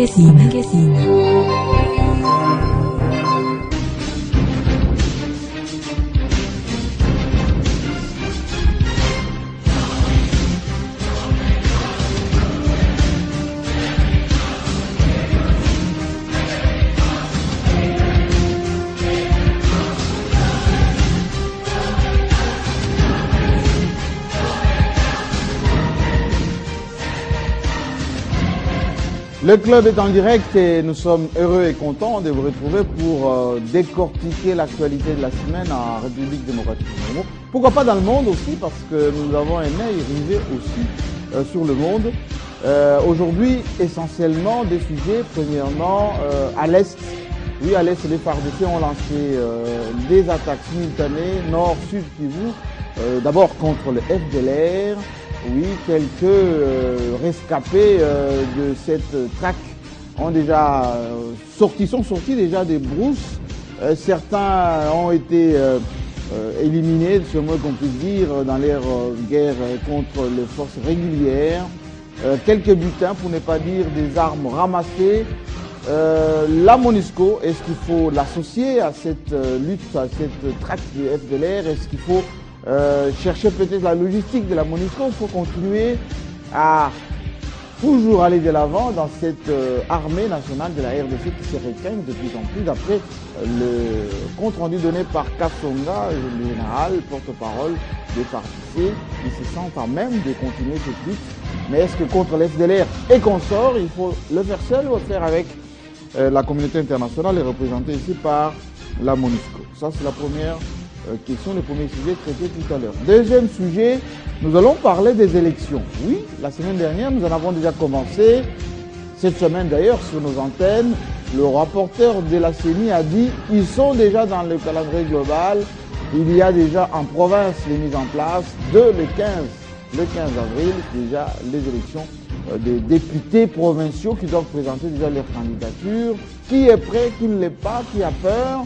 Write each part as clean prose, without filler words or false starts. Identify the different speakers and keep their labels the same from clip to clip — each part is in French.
Speaker 1: Magazine.
Speaker 2: Le club est en direct et nous sommes heureux et contents de vous retrouver pour décortiquer l'actualité de la semaine en République démocratique du Congo. Pourquoi pas dans le monde aussi, parce que nous avons un œil rivé aussi sur le monde. Aujourd'hui, essentiellement des sujets, premièrement, à l'Est. Oui, à l'Est, les FARDC ont lancé des attaques simultanées, nord-sud Kivu, d'abord contre le FDLR. Oui, quelques rescapés de cette traque ont déjà sont sortis déjà des brousses. Certains ont été éliminés, de ce mot qu'on puisse dire, dans leur guerre contre les forces régulières. Quelques butins, pour ne pas dire des armes ramassées. La MONUSCO, est-ce qu'il faut l'associer à cette lutte, à cette traque du FDLR? Est-ce qu'il faut chercher peut-être la logistique de la MONUSCO? Il faut continuer à toujours aller de l'avant dans cette armée nationale de la RDC qui se réclame de plus en plus, d'après le compte rendu donné par Kassonga, le général, porte-parole des FARDC. Ils se sentent à même de continuer cette lutte. Mais est-ce que contre l'FDLR et consorts, il faut le faire seul ou le faire avec la communauté internationale et représentée ici par la MONUSCO? Ça, c'est la première question, le premier sujet traité tout à l'heure. Deuxième sujet, nous allons parler des élections. Oui, la semaine dernière, nous en avons déjà commencé. Cette semaine d'ailleurs, sur nos antennes, le rapporteur de la CENI a dit qu'ils sont déjà dans le calendrier global. Il y a déjà en province les mises en place le 15 avril, déjà les élections des députés provinciaux qui doivent présenter déjà leur candidature. Qui est prêt, qui ne l'est pas, qui a peur?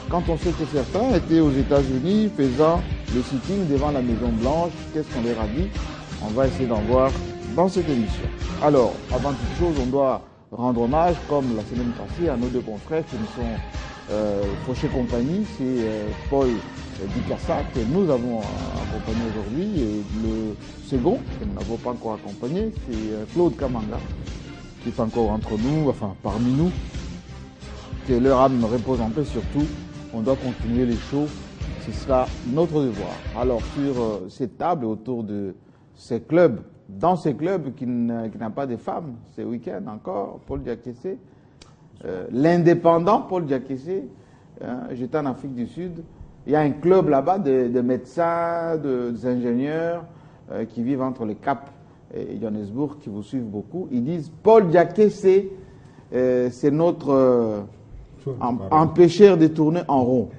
Speaker 2: Quand on sait que certains étaient aux États-Unis faisant le sitting devant la Maison Blanche, qu'est-ce qu'on leur a dit? On va essayer d'en voir dans cette émission. Alors, avant toute chose, on doit rendre hommage, comme la semaine passée, à nos deux confrères qui nous sont Fauché Compagnie. C'est Paul Dikassa que nous avons accompagné aujourd'hui, et le second, que nous n'avons pas encore accompagné, c'est Claude Kamanga, qui est encore entre nous, enfin parmi nous. Que leur âme repose en paix surtout. On doit continuer les shows, ce sera notre devoir. Alors sur cette table, autour de ces clubs, dans ces clubs qui n'ont pas de femmes, ce week-end encore, Paul Diakessé, l'indépendant Paul Diakessé, j'étais en Afrique du Sud, il y a un club là-bas de médecins, d'ingénieurs qui vivent entre le Cap et Johannesburg, qui vous suivent beaucoup. Ils disent Paul Diakessé, c'est notre empêcheur de tourner en rond.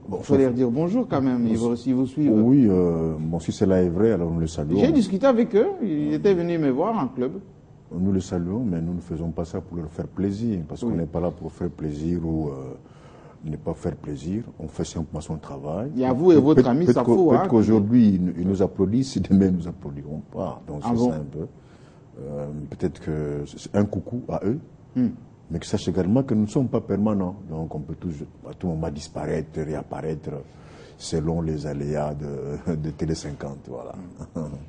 Speaker 2: Bon, il faut leur dire bonjour quand même, s'ils vous suivent.
Speaker 3: Oui, bon, si cela est vrai, alors nous le saluons.
Speaker 2: J'ai discuté avec eux, ils étaient venus me voir en club.
Speaker 3: Nous le saluons, mais nous ne faisons pas ça pour leur faire plaisir, parce qu'on n'est pas là pour faire plaisir ou ne pas faire plaisir. On fait simplement son travail.
Speaker 2: Il y a vous et votre ami Safou.
Speaker 3: Peut-être qu'aujourd'hui, ils nous applaudissent, demain, ils ne nous applaudiront pas. Donc, c'est ça un peu. Peut-être que c'est un coucou à eux. Mais que sache également que nous ne sommes pas permanents. Donc on peut toujours, à tout moment disparaître, réapparaître selon les aléas de Télé 50. Voilà.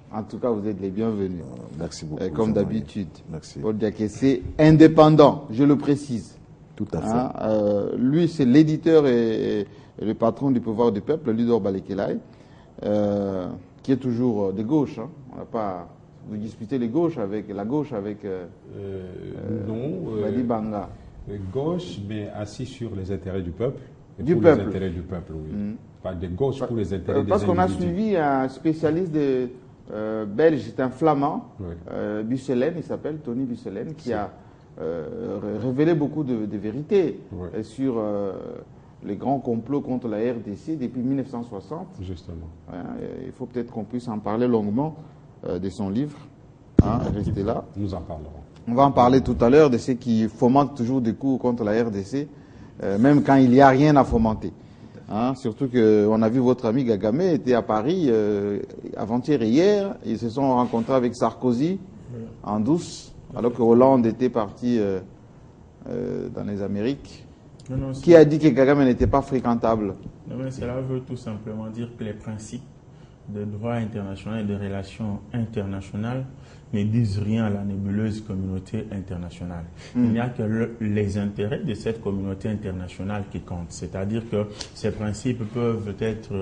Speaker 2: En tout cas, vous êtes les bienvenus.
Speaker 3: Merci beaucoup.
Speaker 2: Comme d'habitude.
Speaker 3: Merci.
Speaker 2: Paul Diakessé, indépendant, je le précise.
Speaker 3: Tout à fait.
Speaker 2: Lui, c'est l'éditeur et le patron du pouvoir du peuple, Ludor Balekelai, qui est toujours de gauche. On n'a pas... Vous disputez la gauche avec
Speaker 4: non,
Speaker 2: Badi Banga.
Speaker 4: Gauche, mais assis sur les intérêts du peuple.
Speaker 2: Du
Speaker 4: pour
Speaker 2: peuple.
Speaker 4: Les intérêts du peuple, oui. Pas de gauche pour les intérêts des
Speaker 2: Parce qu'on a
Speaker 4: individus.
Speaker 2: suivi un spécialiste belge, c'est un flamand,
Speaker 4: Oui.
Speaker 2: Busselen, il s'appelle Tony Busselen, qui a révélé beaucoup de vérités sur les grands complots contre la RDC depuis 1960.
Speaker 4: Justement.
Speaker 2: Il faut peut-être qu'on puisse en parler longuement de son livre. Restez là.
Speaker 4: Nous en parlerons.
Speaker 2: On va en parler tout à l'heure de ceux qui fomentent toujours des coups contre la RDC, même quand il n'y a rien à fomenter. Surtout qu'on a vu votre ami Gagame était à Paris avant-hier et hier. Ils se sont rencontrés avec Sarkozy en douce. alors que Hollande était parti dans les Amériques.
Speaker 1: Non,
Speaker 2: Qui a dit que Kagame n'était pas fréquentable?
Speaker 1: Non, mais cela veut tout simplement dire que les principes de droit international et de relations internationales ne disent rien à la nébuleuse communauté internationale. Il n'y a que les intérêts de cette communauté internationale qui comptent. C'est-à-dire que ces principes peuvent être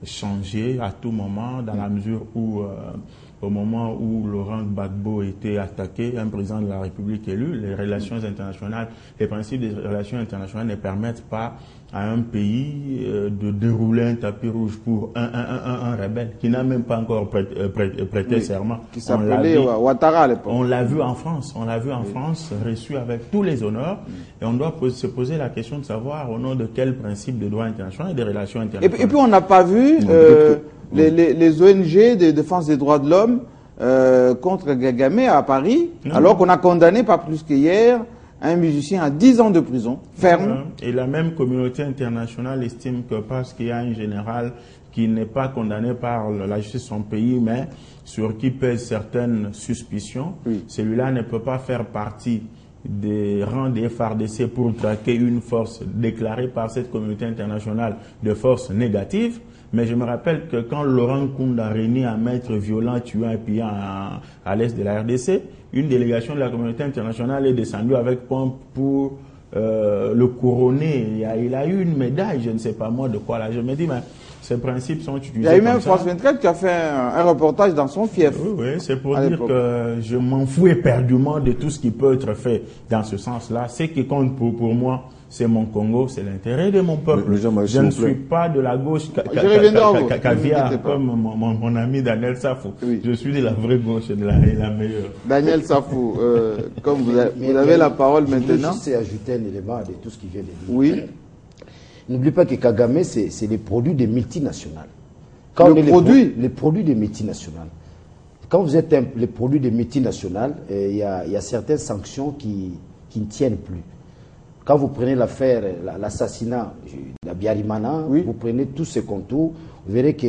Speaker 1: changés à tout moment, dans la mesure où, au moment où Laurent Gbagbo était attaqué, un président de la République élu, les relations internationales, les principes des relations internationales ne permettent pas à un pays de dérouler un tapis rouge pour un rebelle qui n'a même pas encore prêté serment.
Speaker 2: Qui s'appelait Ouattara à l'époque.
Speaker 1: On l'a vu en France, reçu avec tous les honneurs, et on doit se poser la question de savoir au nom de quel principe de droit international et des relations internationales.
Speaker 2: Et puis on n'a pas vu les ONG de défense des droits de l'homme contre Kagame à Paris, alors qu'on a condamné pas plus qu'hier un musicien à 10 ans de prison, ferme.
Speaker 1: Et la même communauté internationale estime que parce qu'il y a un général qui n'est pas condamné par la justice de son pays, mais sur qui pèsent certaines suspicions, celui-là ne peut pas faire partie des rangs des FARDC pour traquer une force déclarée par cette communauté internationale de force négative. Mais je me rappelle que quand Laurent Nkunda réunit un maître violent, tuant et pillant à l'est de la RDC, une délégation de la communauté internationale est descendue avec pompe pour le couronner. Il a eu une médaille, je ne sais pas moi de quoi là. Je me dis, mais ces principes sont utilisés. Il y
Speaker 2: a eu même France 24 qui a fait un reportage dans son fief.
Speaker 1: Oui, c'est pour dire que je m'en fous éperdument de tout ce qui peut être fait dans ce sens-là. Ce qui compte pour moi, c'est mon Congo, c'est l'intérêt de mon peuple. Je ne suis pas de la gauche caviar comme mon ami Daniel Safou. Je suis de la vraie gauche et de la meilleure.
Speaker 2: Daniel Safou, comme vous avez la parole maintenant.
Speaker 5: Je veux juste ajouter un élément de tout ce qui vient de dire.
Speaker 2: Oui.
Speaker 5: N'oublie pas que Kagame, c'est les produits des multinationales. Les produits des multinationales. Quand vous êtes les produits des multinationales, il y a certaines sanctions qui ne tiennent plus. Quand vous prenez l'affaire, l'assassinat d'Abiyarimana, vous prenez tous ces contours, vous verrez que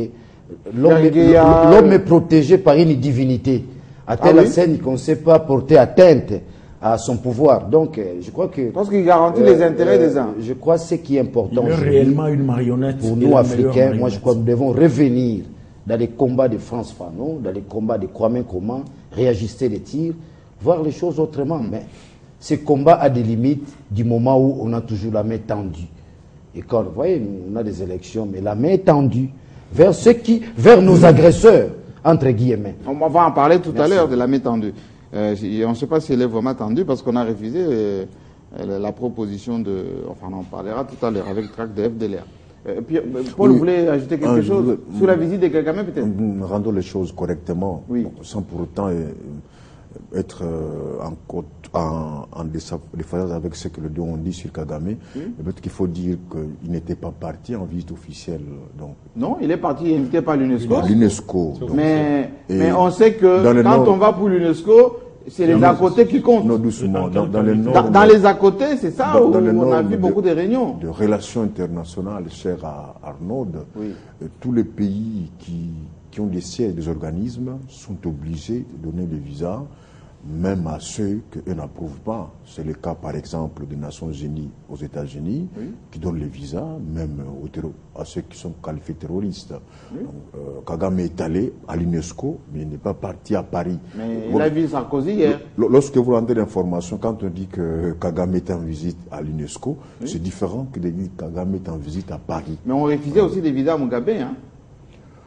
Speaker 5: l'homme est protégé par une divinité. À telle enseigne qu'on ne sait pas porter atteinte à son pouvoir. Donc, je crois que...
Speaker 2: Parce qu'il garantit les intérêts des uns.
Speaker 5: Je crois que ce qui est important...
Speaker 1: Il est réellement une marionnette.
Speaker 5: Pour nous, Africains, moi je crois que nous devons revenir dans les combats de France Fanon, dans les combats de Kwame Nkrumah, réajuster les tirs, voir les choses autrement. Mais ce combat a des limites du moment où on a toujours la main tendue. Et quand, vous voyez, on a des élections, mais la main est tendue vers nos agresseurs, entre guillemets.
Speaker 2: On va en parler tout à l'heure de la main tendue. On ne sait pas si elle est vraiment tendue parce qu'on a refusé la proposition de... Enfin, on en parlera tout à l'heure avec le tract de FDLR. Paul voulait ajouter quelque chose sur la visite de Kagame peut-être.
Speaker 3: Rendons les choses correctement, sans pour autant être en déphasage avec ce que le deux ont dit sur Kagame. Peut-être qu'il faut dire qu'il n'était pas parti en visite officielle. Donc.
Speaker 2: Non, il est parti invité par l'UNESCO.
Speaker 3: L'UNESCO.
Speaker 2: Mais on sait que quand on va pour l'UNESCO, c'est les à côté qui comptent.
Speaker 3: Non, doucement.
Speaker 2: Dans les à côté, c'est ça où on a vu beaucoup de réunions.
Speaker 3: De relations internationales, cher à Arnaud, tous les pays qui ont des sièges, des organismes, sont obligés de donner des visas, même à ceux qu'eux n'approuvent pas. C'est le cas, par exemple, des Nations Unies aux États-Unis, qui donnent les visas, même à ceux qui sont qualifiés terroristes. Donc, Kagame est allé à l'UNESCO, mais il n'est pas parti à Paris.
Speaker 2: Mais il a vu Sarkozy hier.
Speaker 3: Lorsque vous rendez l'information, quand on dit que Kagame est en visite à l'UNESCO, c'est différent que de dire que Kagame est en visite à Paris.
Speaker 2: Mais on refusait aussi des visas à Mugabe,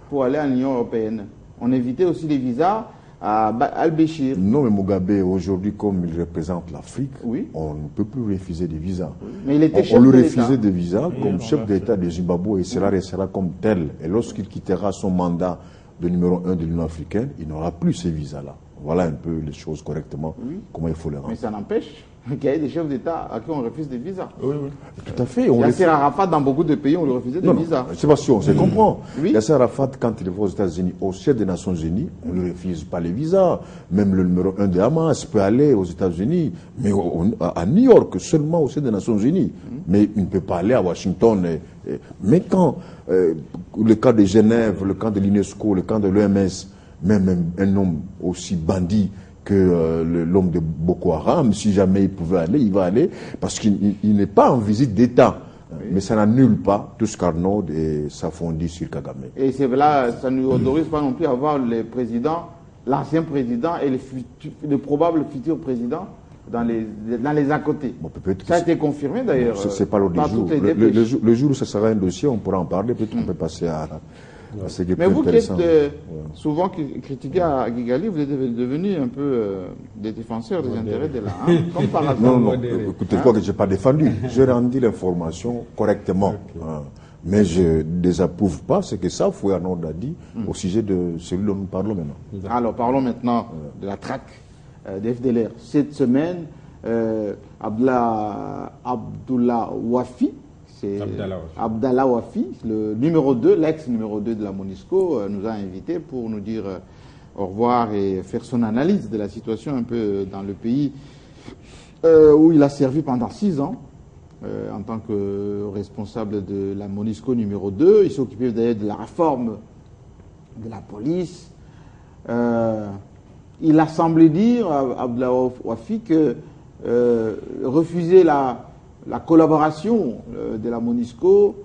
Speaker 2: pour aller à l'Union européenne. On évitait aussi les visas à Al-Béchir.
Speaker 3: Non, mais Mugabe, aujourd'hui, comme il représente l'Afrique, on ne peut plus refuser des visas.
Speaker 2: Mais il était chef
Speaker 3: on lui
Speaker 2: de
Speaker 3: refusait des visas comme chef d'État de Zimbabwe et cela restera comme tel. Et lorsqu'il quittera son mandat de numéro 1 de l'Union africaine, il n'aura plus ces visas-là. Voilà un peu les choses correctement, comment il faut les rendre.
Speaker 2: Mais ça n'empêche qu'il y ait des chefs d'État à qui on refuse des visas.
Speaker 3: Tout à fait.
Speaker 2: Yasser Arafat, dans beaucoup de pays, on lui refusait des visas.
Speaker 3: C'est pas sûr, on se comprend. Yasser Arafat, quand il va aux États-Unis, au siège des Nations Unies, on ne lui refuse pas les visas. Même le numéro 1 de Hamas peut aller aux États-Unis, mais à New York, seulement au siège des Nations Unies. Mais il ne peut pas aller à Washington. Mais quand le cas de Genève, le cas de l'UNESCO, le cas de l'OMS, même un homme aussi bandit que l'homme de Boko Haram, si jamais il pouvait aller, il va aller, parce qu'il n'est pas en visite d'État. Oui. Mais ça n'annule pas tout ce qu'Arnaud et sa fondit sur Kagame. Et
Speaker 2: c'est là, ça ne nous autorise pas non plus à voir les présidents, l'ancien président et le probable futur président dans les à côté. Bon, ça a été confirmé d'ailleurs.
Speaker 3: C'est pas l'ordre du jour. Le jour où ce sera un dossier, on pourra en parler, peut-être qu'on peut passer à ce qui est plus intéressant.
Speaker 2: Mais vous qui êtes souvent critiqué à Kigali, vous êtes devenu un peu des défenseurs des intérêts de la comme par hasard.
Speaker 3: Non, écoutez-moi que je n'ai pas défendu. Je rendis l'information correctement. Mais je ne désapprouve pas ce que ça, Foué Arnaud a dit au sujet de celui dont nous parlons maintenant.
Speaker 2: Alors, parlons maintenant de la traque des FDLR. Cette semaine, Abdallah Wafi, Abdallah Wafi, le numéro 2, l'ex-numéro 2 de la MONUSCO, nous a invités pour nous dire au revoir et faire son analyse de la situation un peu dans le pays où il a servi pendant 6 ans. En tant que responsable de la MONUSCO numéro 2. Il s'est occupé d'ailleurs de la réforme de la police. Il a semblé dire à Abdallah Wafi que refuser la collaboration de la MONUSCO,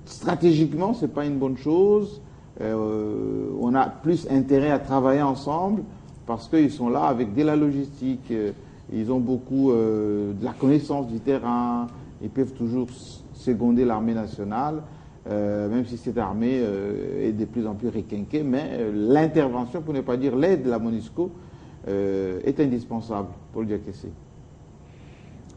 Speaker 2: stratégiquement, ce n'est pas une bonne chose. On a plus intérêt à travailler ensemble parce qu'ils sont là avec de la logistique. Ils ont beaucoup de la connaissance du terrain. Ils peuvent toujours seconder l'armée nationale, même si cette armée est de plus en plus requinquée. Mais l'intervention, pour ne pas dire l'aide de la MONUSCO, est indispensable pour le DRTC.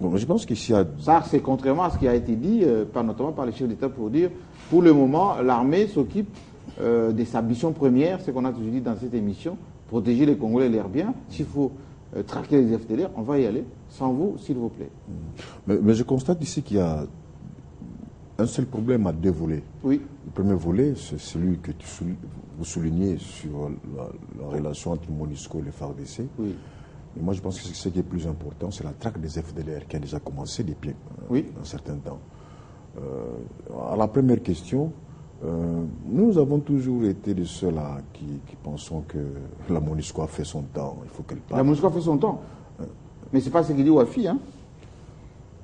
Speaker 3: Bon, je pense qu'ici a...
Speaker 2: Ça, c'est contrairement à ce qui a été dit, notamment par les chefs d'État, pour dire, pour le moment, l'armée s'occupe de sa mission première, ce qu'on a toujours dit dans cette émission, protéger les Congolais et leurs biens. S'il faut traquer les FDLR, on va y aller. Sans vous, s'il vous plaît.
Speaker 3: Mais je constate ici qu'il y a un seul problème à 2 volets.
Speaker 2: Oui.
Speaker 3: Le premier volet, c'est celui que vous soulignez sur la relation entre MONUSCO et le FARDC.
Speaker 2: Oui.
Speaker 3: Mais moi, je pense que ce qui est plus important, c'est la traque des FDLR qui a déjà commencé depuis un certain temps. À la première question, nous avons toujours été les seuls qui pensons que la MONUSCO a fait son temps. Il faut qu'elle parle.
Speaker 2: La MONUSCO a fait son temps. Mais ce n'est pas ce qu'il dit Wafi. Hein.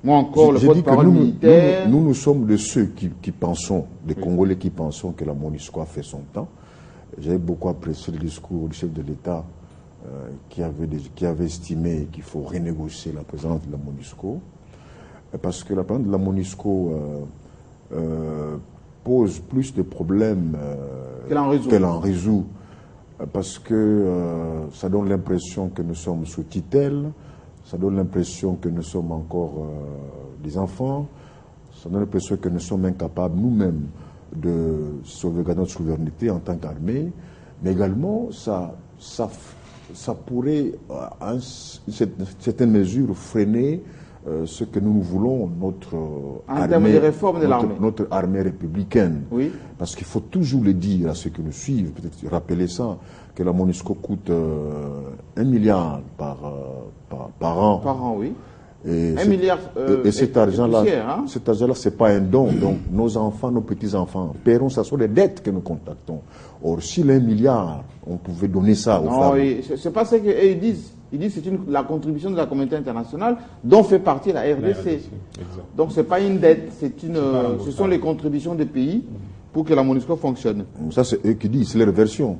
Speaker 2: Moi encore, le porte-parole militaire...
Speaker 3: Nous sommes de ceux qui pensons, des Congolais qui pensons que la MONUSCO a fait son temps. J'ai beaucoup apprécié le discours du chef de l'État qui avait estimé qu'il faut renégocier la présence de la MONUSCO. Parce que la présence de la MONUSCO pose plus de problèmes qu'elle en résout. Parce que ça donne l'impression que nous sommes sous tutelle. Ça donne l'impression que nous sommes encore des enfants. Ça donne l'impression que nous sommes incapables nous-mêmes de sauvegarder notre souveraineté en tant qu'armée. Mais également, ça pourrait, à une certaine mesure, freiner ce que nous voulons, notre armée républicaine.
Speaker 2: Oui.
Speaker 3: Parce qu'il faut toujours le dire à ceux qui nous suivent, peut-être rappeler ça, que la MONUSCO coûte 1 milliard par an.
Speaker 2: Par an, oui.
Speaker 3: Et
Speaker 2: 1 milliard
Speaker 3: et cet argent-là,
Speaker 2: hein?
Speaker 3: cet argent-là, ce n'est pas un don. Donc nos enfants, nos petits-enfants paieront, ça sont des dettes que nous contactons. Or, si l'1 milliard, on pouvait donner ça aux femmes.
Speaker 2: Non, c'est pas ce qu'ils disent. Ils disent que c'est la contribution de la communauté internationale dont fait partie la RDC. Donc ce n'est pas une dette, ce sont les contributions des pays pour que la MONUSCO fonctionne.
Speaker 3: Ça, c'est eux qui disent, c'est leur version.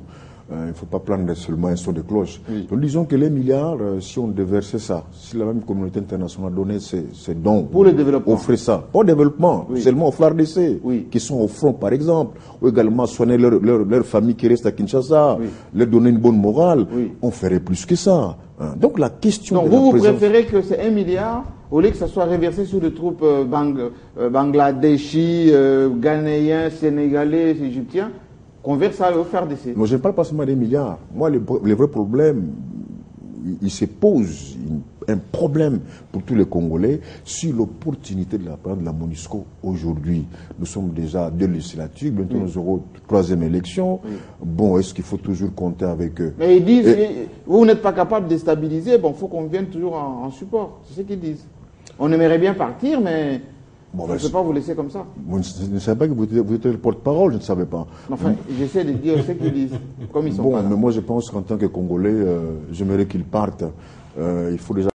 Speaker 3: Il ne faut pas prendre seulement un son de cloche. Oui. Donc disons que les milliards, si on déversait ça, si la même communauté internationale donnait ces dons,
Speaker 2: pour le développement,
Speaker 3: offrait ça, pas au développement, seulement aux FARDC, qui sont au front par exemple, ou également soigner leur famille qui reste à Kinshasa, leur donner une bonne morale, on ferait plus que ça. Donc la question
Speaker 2: donc,
Speaker 3: de
Speaker 2: vous préférez que ces 1 milliard, au lieu que ça soit reversé sur des troupes bangladeshis, ghanéens, sénégalais, égyptiens, qu'on verse ça au FARDC.
Speaker 3: Moi, je ne parle pas seulement des milliards. Moi, le vrai problème, il se pose un problème pour tous les Congolais sur l'opportunité de la part de la MONUSCO aujourd'hui. Nous sommes déjà 2 législatures, bientôt nous aurons 3e élection. Bon, est-ce qu'il faut toujours compter avec eux?
Speaker 2: Mais ils disent, vous n'êtes pas capable de stabiliser, bon, il faut qu'on vienne toujours en support. C'est ce qu'ils disent. On aimerait bien partir, mais Bon, je ne peux pas vous laisser comme ça.
Speaker 3: Je ne savais pas que vous étiez le porte-parole, je ne savais pas.
Speaker 2: Enfin, j'essaie de dire ce qu'ils disent, comme ils sont pas là.
Speaker 3: Mais moi je pense qu'en tant que Congolais, j'aimerais qu'ils partent. Il faut déjà